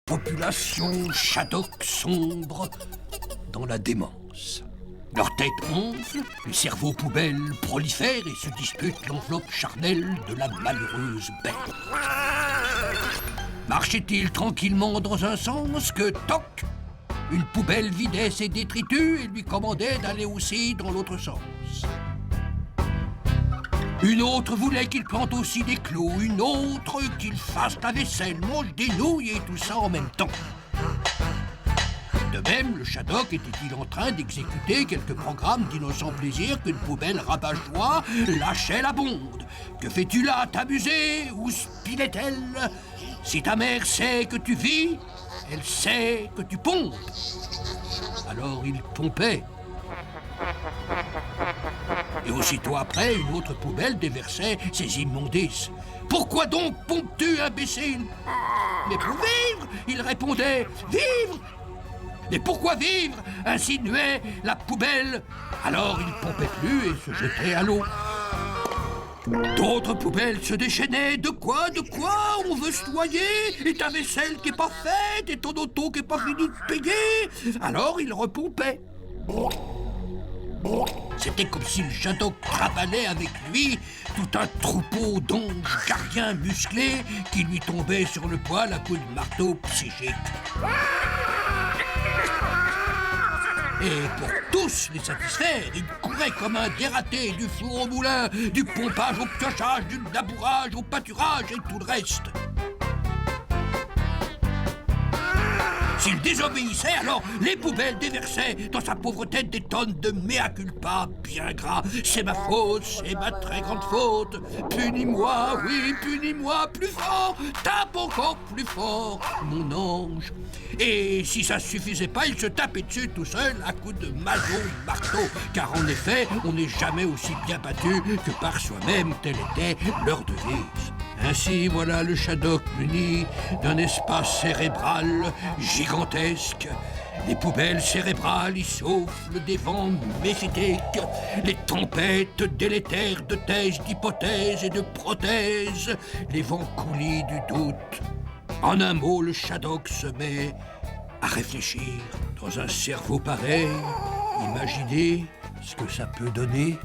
population Shadok sombre dans la démence. Leurs têtes gonflent, les cerveaux poubelles prolifèrent et se disputent l'enveloppe charnelle de la malheureuse bête. Marchait-il tranquillement dans un sens que, toc, une poubelle vidait ses détritus et lui commandait d'aller aussi dans l'autre sens. Une autre voulait qu'il plante aussi des clous, une autre qu'il fasse la vaisselle, mange des nouilles et tout ça en même temps. De même, le Shadok était-il en train d'exécuter quelques programmes d'innocent plaisir qu'une poubelle rabat-joie lâchait la bonde. Que fais-tu là, t'amuser? Où spilait-elle? Si ta mère sait que tu vis, elle sait que tu pompes. Alors il pompait. Et aussitôt après, une autre poubelle déversait ses immondices. « Pourquoi donc pompes-tu, imbécile ?»« Mais pour vivre !» il répondait. « Vivre !» « Mais pourquoi vivre ?» insinuait la poubelle. Alors il pompait plus et se jetait à l'eau. D'autres poubelles se déchaînaient. « De quoi? On veut se noyer. Et ta vaisselle qui est pas faite, et ton auto qui est pas fini de payer. » Alors il repompait. C'était comme si le Shadok trapanait avec lui tout un troupeau d'anges gardiens musclés qui lui tombaient sur le poil à coups de marteau psychique. Et pour tous les satisfaire, il courait comme un dératé du four au moulin, du pompage au piochage, du labourage au pâturage et tout le reste. S'il désobéissait, alors les poubelles déversaient dans sa pauvre tête des tonnes de mea culpa bien gras. C'est ma faute, c'est ma très grande faute. Punis-moi, oui, punis-moi plus fort. Tape encore plus fort, mon ange. Et si ça suffisait pas, il se tapait dessus tout seul à coups de mason marteau. Car en effet, on n'est jamais aussi bien battu que par soi-même, telle était leur devise. Ainsi, voilà le Shadok muni d'un espace cérébral gigantesque. Les poubelles cérébrales y soufflent des vents méphitéques, les tempêtes délétères de thèses, d'hypothèses et de prothèses, les vents coulis du doute. En un mot, le Shadok se met à réfléchir. Dans un cerveau pareil, imaginez ce que ça peut donner.